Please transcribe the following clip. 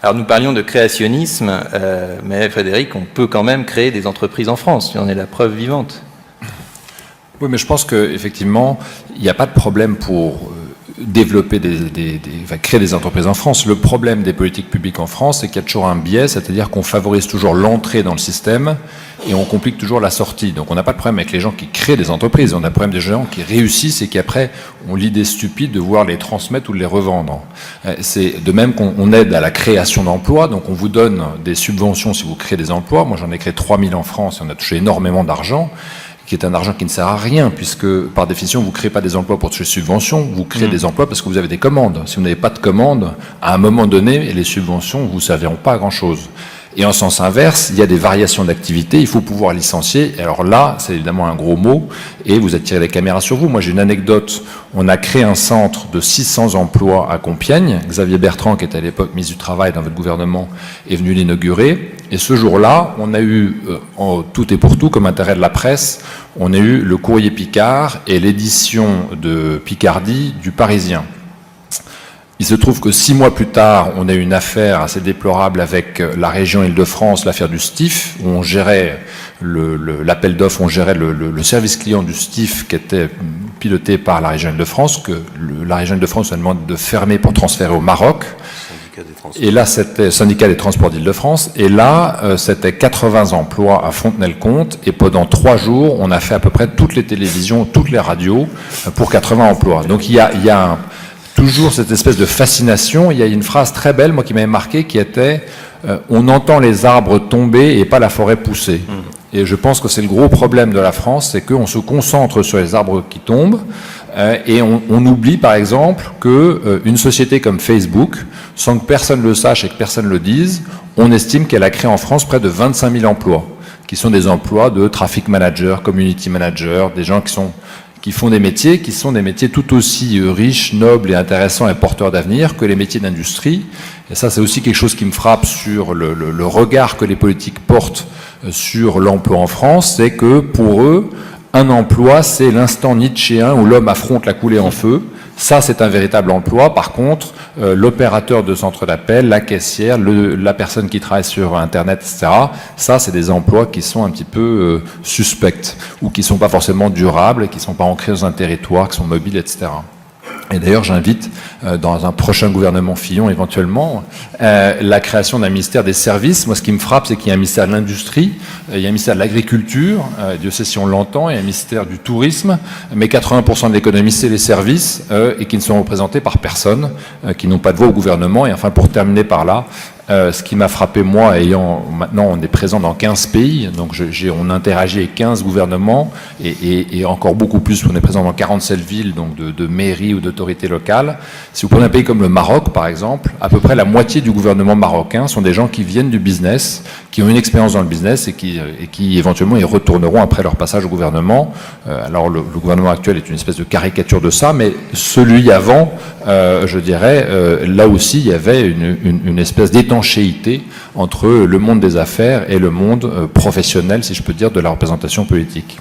Alors nous parlions de créationnisme, mais Frédéric, on peut quand même créer des entreprises en France, on est la preuve vivante. Oui, mais je pense qu'effectivement, il n'y a pas de problème pour développer créer des entreprises en France. Le problème des politiques publiques en France, c'est qu'il y a toujours un biais, c'est-à-dire qu'on favorise toujours l'entrée dans le système et on complique toujours la sortie. Donc on n'a pas de problème avec les gens qui créent des entreprises, on a le problème des gens qui réussissent et qui après ont l'idée stupide de vouloir les transmettre ou de les revendre. C'est de même qu'on aide à la création d'emplois, donc on vous donne des subventions si vous créez des emplois. Moi j'en ai créé 3000 en France et on a touché énormément d'argent, qui est un argent qui ne sert à rien, puisque par définition, vous ne créez pas des emplois pour toucher subventions, vous créez des emplois parce que vous avez des commandes. Si vous n'avez pas de commandes, à un moment donné, les subventions ne vous serviront pas à grand-chose. Et en sens inverse, il y a des variations d'activité, il faut pouvoir licencier. Et alors là, c'est évidemment un gros mot, et vous attirez les caméras sur vous. Moi, j'ai une anecdote. On a créé un centre de 600 emplois à Compiègne. Xavier Bertrand, qui était à l'époque ministre du Travail dans votre gouvernement, est venu l'inaugurer. Et ce jour-là, on a eu, en tout et pour tout, comme intérêt de la presse, on a eu le Courrier Picard et l'édition de Picardie du Parisien. Il se trouve que 6 mois plus tard, on a eu une affaire assez déplorable avec la région Île-de-France, l'affaire du STIF, où on gérait l'appel d'offres, on gérait le service client du STIF qui était piloté par la région Île-de-France, que la région Île-de-France a demandé de fermer pour transférer au Maroc. Et là, c'était syndicat des transports d'Île-de-France. Et là, c'était 80 emplois à Fontenay-le-Comte. Et pendant 3 jours, on a fait à peu près toutes les télévisions, toutes les radios pour 80 emplois. Donc il y a toujours cette espèce de fascination. Il y a une phrase très belle, moi, qui m'avait marqué, qui était on entend les arbres tomber et pas la forêt pousser. Et je pense que c'est le gros problème de la France, c'est qu'on se concentre sur les arbres qui tombent et on oublie, par exemple, qu'une société comme Facebook, sans que personne le sache et que personne le dise, on estime qu'elle a créé en France près de 25 000 emplois, qui sont des emplois de traffic manager, community manager, des gens qui font des métiers qui sont des métiers tout aussi riches, nobles et intéressants et porteurs d'avenir que les métiers d'industrie. Et ça, c'est aussi quelque chose qui me frappe sur le regard que les politiques portent sur l'emploi en France, c'est que pour eux, un emploi, c'est l'instant nietzschéen où l'homme affronte la coulée en feu. Ça, c'est un véritable emploi. Par contre, l'opérateur de centre d'appel, la caissière, la personne qui travaille sur Internet, etc., ça, c'est des emplois qui sont un petit peu suspects ou qui ne sont pas forcément durables, qui ne sont pas ancrés dans un territoire, qui sont mobiles, etc. Et d'ailleurs, j'invite, dans un prochain gouvernement Fillon, éventuellement, la création d'un ministère des services. Moi, ce qui me frappe, c'est qu'il y a un ministère de l'industrie, il y a un ministère de l'agriculture, Dieu sait si on l'entend, il y a un ministère du tourisme, mais 80% de l'économie, c'est les services, et qui ne sont représentés par personne, qui n'ont pas de voix au gouvernement. Et enfin, pour terminer par là, ce qui m'a frappé, moi, maintenant on est présent dans 15 pays, donc on interagit avec 15 gouvernements et encore beaucoup plus, on est présent dans 47 villes, donc de mairies ou d'autorités locales. Si vous prenez un pays comme le Maroc, par exemple, à peu près la moitié du gouvernement marocain sont des gens qui viennent du business, qui ont une expérience dans le business et qui éventuellement y retourneront après leur passage au gouvernement. Alors le gouvernement actuel est une espèce de caricature de ça, mais celui avant, je dirais, là aussi il y avait une espèce d'étendue entre le monde des affaires et le monde professionnel, si je peux dire, de la représentation politique.